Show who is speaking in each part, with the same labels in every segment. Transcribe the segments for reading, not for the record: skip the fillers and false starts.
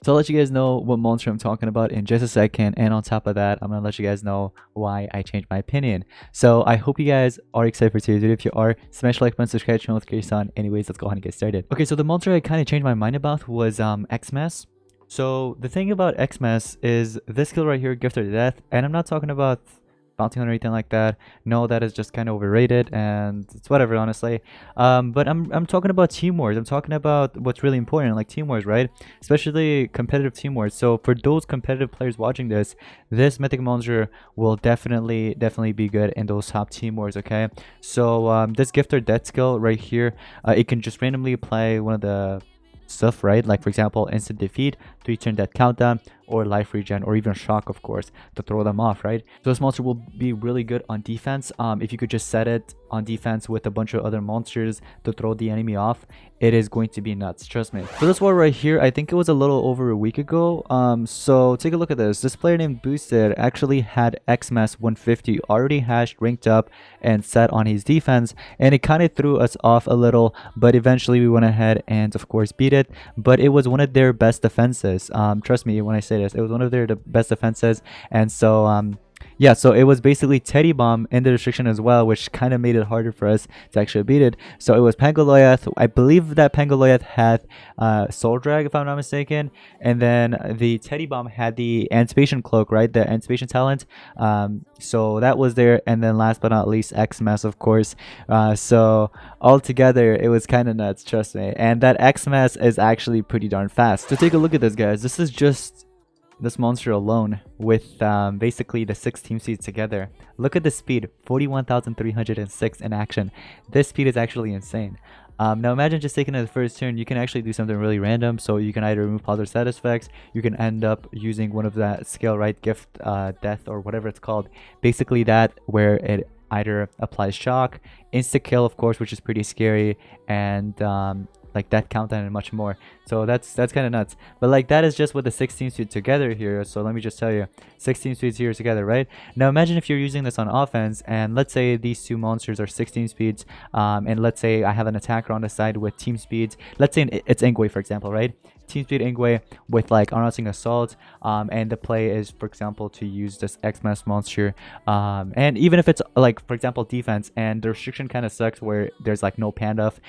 Speaker 1: So I'll let you guys know what monster I'm talking about in just a second, and on top of that, I'm gonna let you guys know why I changed my opinion. So I hope you guys are excited for today's video. If you are, smash like button, subscribe, channel notifications on. Anyways, let's go ahead and get started. Okay, so the monster I kind of changed my mind about was Xmas. So the thing about Xmas is this skill right here, Gift of Death, and I'm not talking about bounty hunter or anything like that. No, that is just kind of overrated and it's whatever, honestly. But I'm talking about team wars. I'm talking about what's really important, like team wars, right? Especially competitive team wars. So for those competitive players watching this mythic monster will definitely be good in those top team wars. Okay, so this gift or death skill right here, it can just randomly apply one of the stuff, right? Like for example, instant defeat, 3-turn death countdown, or life regen, or even shock, of course, to throw them off, right? So this monster will be really good on defense. If you could just set it on defense with a bunch of other monsters to throw the enemy off, it is going to be nuts, trust me. So this war right here, I think it was a little over a week ago. So take a look at this. This player named Boosted actually had Xmas 150 already hashed, ranked up, and set on his defense, and it kind of threw us off a little, but eventually we went ahead and of course beat it. But it was one of their best defenses. Trust me when I say this, it was one of their best defenses. And so yeah, so it was basically Teddy Bomb in the restriction as well, which kind of made it harder for us to actually beat it. So it was Pangaloyath. I believe that Pangaloyath had Soul Drag, if I'm not mistaken, and then the Teddy Bomb had the Anticipation Cloak, right? The Anticipation talent. So that was there, and then last but not least, Xmas, of course. So altogether, it was kind of nuts, trust me. And that Xmas is actually pretty darn fast. So take a look at this, guys. This is just this monster alone with basically the 6 team seeds together. Look at the speed, 41,306 in action. This speed is actually insane. Now imagine just taking it the first turn. You can actually do something really random. So you can either remove positive status effects, you can end up using one of that skill, right? Gift death or whatever it's called. Basically that where it either applies shock, insta kill, of course, which is pretty scary, and like that countdown and much more. So that's kind of nuts. But like that is just with the 16 speed together here. So let me just tell you, 16 speeds here together, right? Now imagine if you're using this on offense, and let's say these two monsters are 16 speeds, and let's say I have an attacker on the side with team speeds. Let's say it's Ingwe, for example, right? Team speed Ingwe with like announcing assault, and the play is, for example, to use this Xmas monster, and even if it's like, for example, defense, and the restriction kind of sucks where there's like no Panduff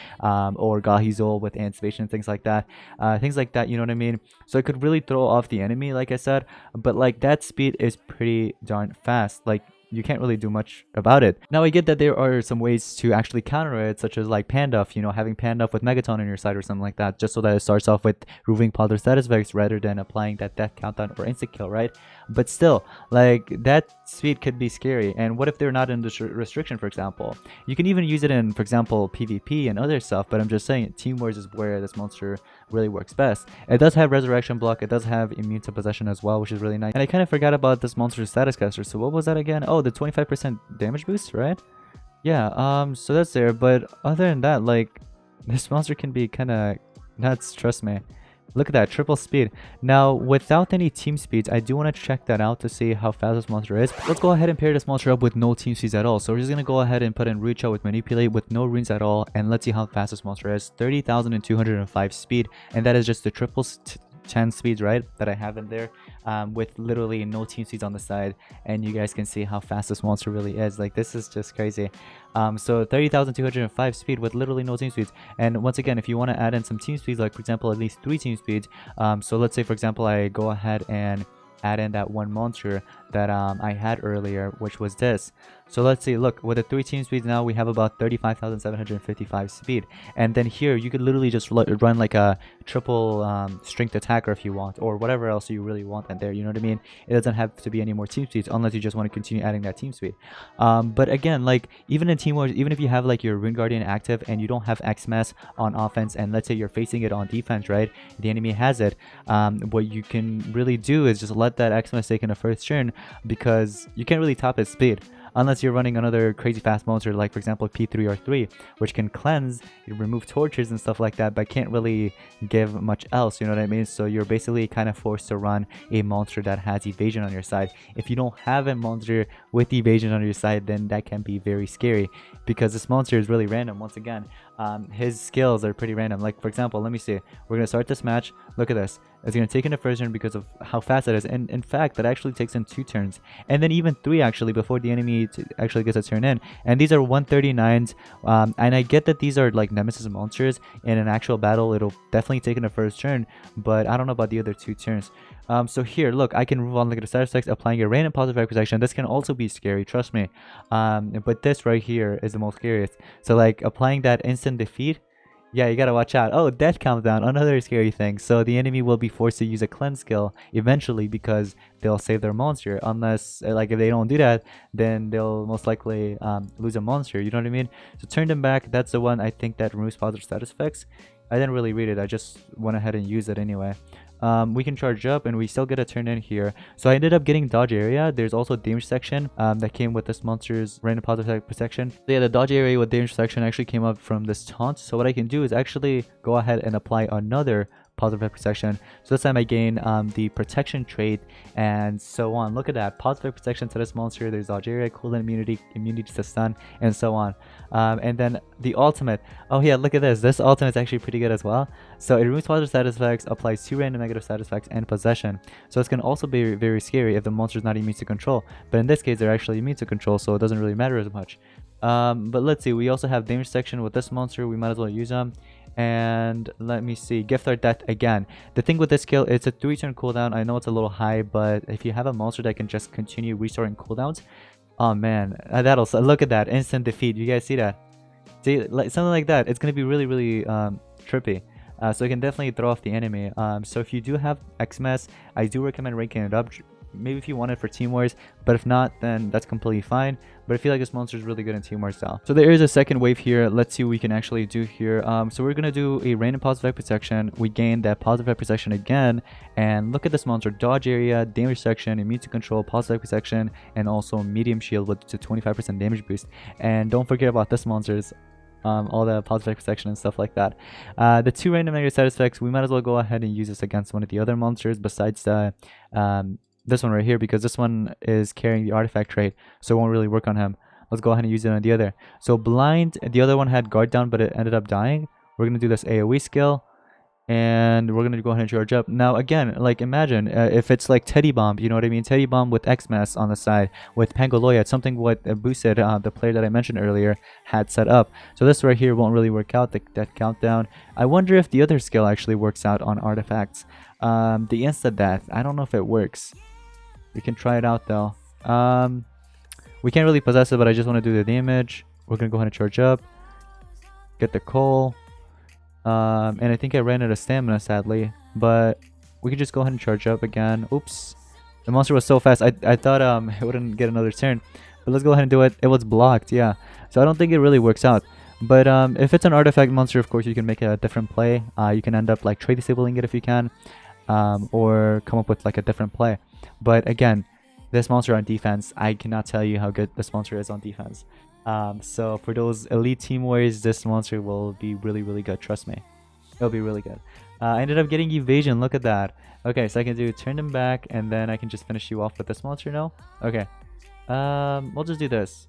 Speaker 1: or Gahizol with anticipation, things like that, you know what I mean? So it could really throw off the enemy, like I said. But like that speed is pretty darn fast. Like you can't really do much about it. Now I get that there are some ways to actually counter it, such as like Panduff, you know, having Panduff with Megaton on your side or something like that, just so that it starts off with removing positive status effects rather than applying that death countdown or instant kill, right? But still, like that speed could be scary. And what if they're not in the restriction, for example? You can even use it in, for example, PvP and other stuff, but I'm just saying Team Wars is where this monster really works best. It does have resurrection block, it does have immune to possession as well, which is really nice. And I kind of forgot about this monster's status caster. So what was that again? Oh, the 25% damage boost, right? Yeah, so that's there. But other than that, like this monster can be kind of nuts, trust me. Look at that, triple speed. Now, without any team speeds, I do want to check that out to see how fast this monster is. Let's go ahead and pair this monster up with no team speeds at all. So we're just going to go ahead and put in Reach Out with Manipulate with no runes at all. And let's see how fast this monster is. 30,205 speed. And that is just the triple 10 speeds, right, that I have in there, with literally no team speeds on the side. And you guys can see how fast this monster really is. Like this is just crazy. So 30,205 speed with literally no team speeds. And once again, if you want to add in some team speeds, like for example at least 3 team speeds, so let's say for example I go ahead and add in that one monster that I had earlier, which was this. So let's see, look, with the 3 team speeds now we have about 35,755 speed. And then here you could literally just run like a triple strength attacker if you want, or whatever else you really want in there, you know what I mean? It doesn't have to be any more team speeds unless you just want to continue adding that team speed. But again, like even in Team Wars, even if you have like your Rune Guardian active and you don't have Xmas on offense, and let's say you're facing it on defense, right, the enemy has it, what you can really do is just let that Xmas take in a first turn, because you can't really top its speed unless you're running another crazy fast monster like for example P3R3, which can cleanse, remove tortures and stuff like that, but can't really give much else, you know what I mean? So you're basically kind of forced to run a monster that has evasion on your side. If you don't have a monster with evasion on your side, then that can be very scary, because this monster is really random once again. his skills are pretty random. Like, for example, let me see. We're gonna start this match. Look at this. It's gonna take in the first turn because of how fast it is, and in fact, that actually takes in 2 turns, and then even 3 actually before the enemy actually gets a turn in. And these are 139s, and I get that these are like nemesis monsters. In an actual battle, it'll definitely take in the first turn, but I don't know about the other 2 turns. So here, look, I can move on like the status effects, applying a random positive effect protection. This can also be scary, trust me. But this right here is the most scariest. So like applying that instant defeat, yeah, you gotta watch out. Oh, death countdown, another scary thing. So the enemy will be forced to use a cleanse skill eventually because they'll save their monster. Unless, like, if they don't do that, then they'll most likely lose a monster. You know what I mean? So turn them back. That's the one I think that removes positive status effects. I didn't really read it. I just went ahead and used it anyway. We can charge up and we still get a turn in here. So I ended up getting dodge area. There's also damage section that came with this monster's random positive protection. So yeah, the dodge area with damage section actually came up from this taunt. So what I can do is actually go ahead and apply another positive protection. So this time I gain the protection trait and so on. Look at that, positive protection to this monster. There's dodge area, cooldown immunity, immunity to stun, and so on. And then the ultimate. Oh yeah, look at this. This ultimate is actually pretty good as well. So it removes positive status effects, applies 2 random negative status effects, and possession. So this can also be very scary if the monster is not immune to control. But in this case, they're actually immune to control, so it doesn't really matter as much. But let's see. We also have damage section with this monster. We might as well use them. And let me see, gift or death again. The thing with this skill, it's a 3-turn cooldown. I know it's a little high, but if you have a monster that can just continue restoring cooldowns, oh man, that'll look at that instant defeat. You guys see that? See, like something like that. It's gonna be really trippy. So it can definitely throw off the enemy. So if you do have Xmas, I do recommend ranking it up. Maybe if you want it for Team Wars, but if not, then that's completely fine. But I feel like this monster is really good in Team Wars style. So there is a second wave here. Let's see what we can actually do here. So we're gonna do a random positive protection. We gain that positive protection again, and look at this monster: dodge area, damage section, immune to control, positive protection, and also medium shield with to 25% damage boost. And don't forget about this monster's all the positive protection and stuff like that. The 2 random negative status effects, we might as well go ahead and use this against one of the other monsters besides the this one right here, because this one is carrying the artifact trait, so it won't really work on him. Let's go ahead and use it on the other. So blind, the other one had guard down, but it ended up dying. We're gonna do this AoE skill, and we're gonna go ahead and charge up. Now again, like imagine if it's like Teddy Bomb, you know what I mean? Teddy Bomb with Xmas on the side with Pangoloya. It's something what boosted the player that I mentioned earlier had set up. So this right here won't really work out, the death countdown. I wonder if the other skill actually works out on artifacts. The insta death, I don't know if it works. We can try it out though. We can't really possess it, but I just want to do the damage. We're gonna go ahead and charge up, get the coal, and I think I ran out of stamina sadly, but we can just go ahead and charge up again. Oops, the monster was so fast. I thought it wouldn't get another turn, but let's go ahead and do it. It was blocked, yeah. So I don't think it really works out. But if it's an artifact monster, of course you can make a different play. You can end up like trade disabling it if you can, or come up with like a different play. But again, this monster on defense, I cannot tell you how good this monster is on defense. So for those elite team warriors, this monster will be really good, trust me. It'll be really good. I ended up getting evasion, look at that. Okay, so I can do turn them back, and then I can just finish you off with this monster now. Okay, we'll just do this.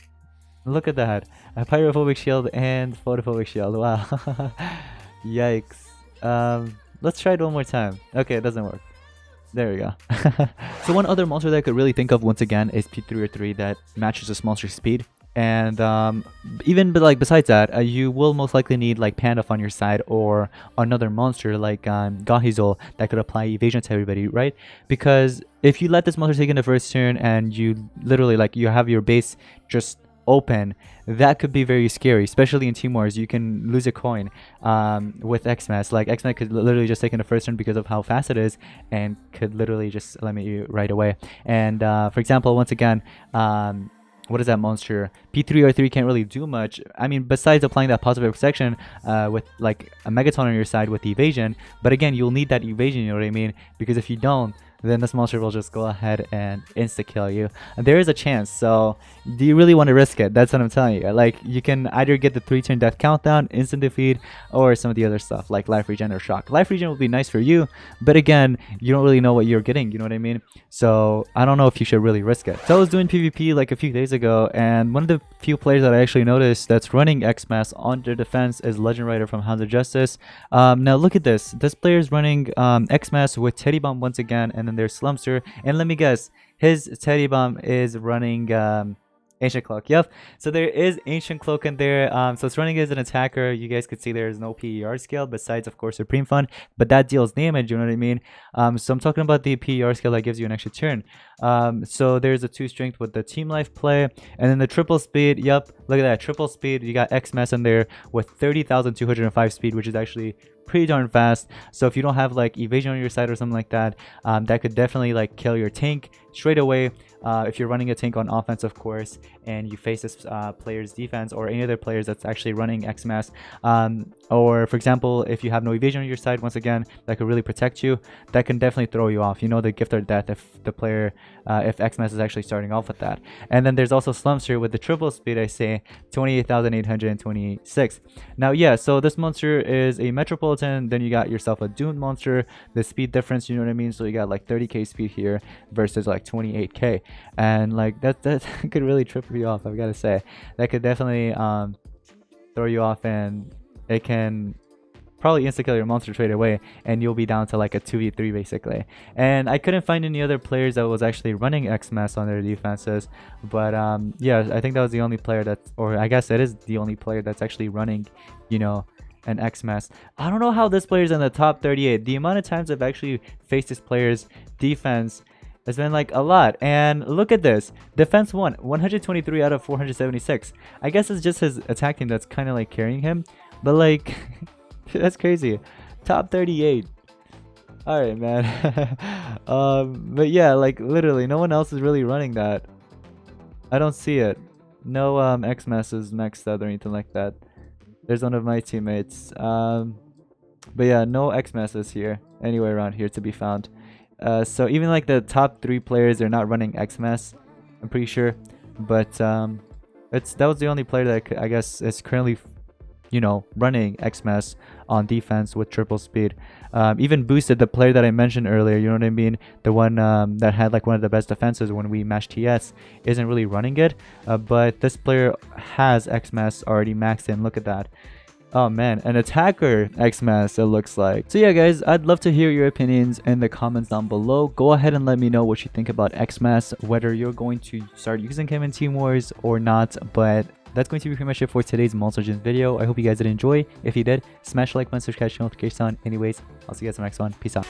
Speaker 1: Look at that, a pyrophobic shield and photophobic shield. Wow. Yikes. Let's try it one more time. Okay, it doesn't work. There we go. So one other monster that I could really think of once again is P303 that matches this monster's speed. And even besides that, you will most likely need like Pandalf on your side, or another monster like Gahizol that could apply evasion to everybody, right? Because if you let this monster take in the first turn and you literally like you have your base just open, that could be very scary, especially in Team Wars. You can lose a coin with Xmas. Like Xmas could literally just take in the first turn because of how fast it is, and could literally just eliminate you right away. And for example, once again, what is that monster? P303 can't really do much. I mean, besides applying that positive protection with like a Megaton on your side with evasion. But again, you'll need that evasion, you know what I mean? Because if you don't, then this monster will just go ahead and insta kill you. And there is a chance, so do you really want to risk it? That's what I'm telling you. Like, you can either get the 3-turn death countdown, instant defeat, or some of the other stuff like life regen or shock. Life regen will be nice for you, but again, you don't really know what you're getting, you know what I mean? So I don't know if you should really risk it. So I was doing PvP like a few days ago, and one of the few players that I actually noticed that's running Xmas on their defense is Legend Rider from Hounds of Justice. Now look at this. This player is running Xmas with Teddy Bomb once again, and then there's Slumster, and let me guess, his Teddy Bomb is running Ancient Cloak. Yep, so there is Ancient Cloak in there. So it's running as an attacker. You guys could see there's no PER scale besides, of course, Supreme Fund, but that deals damage, you know what I mean? So I'm talking about the PER scale that gives you an extra turn. So there's a 2 strength with the team life play, and then the triple speed. Yep, look at that, triple speed. You got Xmas in there with 30,205 speed, which is actually pretty darn fast. So if you don't have like evasion on your side or something like that, that could definitely like kill your tank straight away. If you're running a tank on offense, of course, and you face this player's defense or any other players that's actually running Xmas, or for example, if you have no evasion on your side, once again, that could really protect you. That can definitely throw you off. You know, the gift or death if the player, if Xmas is actually starting off with that. And then there's also Slumster with the triple speed, I say 28,826. Now, yeah, so this monster is a Metropolitan. Then you got yourself a Dune monster. The speed difference, you know what I mean? So you got like 30k speed here versus like 28k, and like that could really trip you off. I've got to say, that could definitely throw you off, and it can probably insta kill your monster straight away, and you'll be down to like a 2v3 basically. And I couldn't find any other players that was actually running Xmas on their defenses, but yeah, I think that was the only player that, or I guess it is the only player that's actually running, you know, an Xmas. I don't know how this player's in the top 38. The amount of times I've actually faced this player's defense has been like a lot. And look at this, defense 123 out of 476. I guess it's just his attack team that's kind of like carrying him, but like that's crazy. Top 38. All right, man. But yeah, like literally no one else is really running that. I don't see it. No Xmas is maxed out or anything like that. There's one of my teammates, but yeah, no Xmas's here anywhere around here to be found. So even like the top 3 players, they're not running Xmas, I'm pretty sure. But that was the only player that I guess is currently, you know, running Xmas on defense with triple speed. Even Boosted, the player that I mentioned earlier, you know what I mean, the one that had like one of the best defenses when we matched TS, isn't really running it, but this player has Xmas already maxed in. Look at that. Oh man, an attacker Xmas, it looks like. So yeah guys, I'd love to hear your opinions in the comments down below. Go ahead and let me know what you think about Xmas, whether you're going to start using him in Team Wars or not. But that's going to be pretty much it for today's Monster Legends video. I hope you guys did enjoy. If you did, smash the like button, subscribe, turn notifications on. Anyways, I'll see you guys in the next one. Peace out.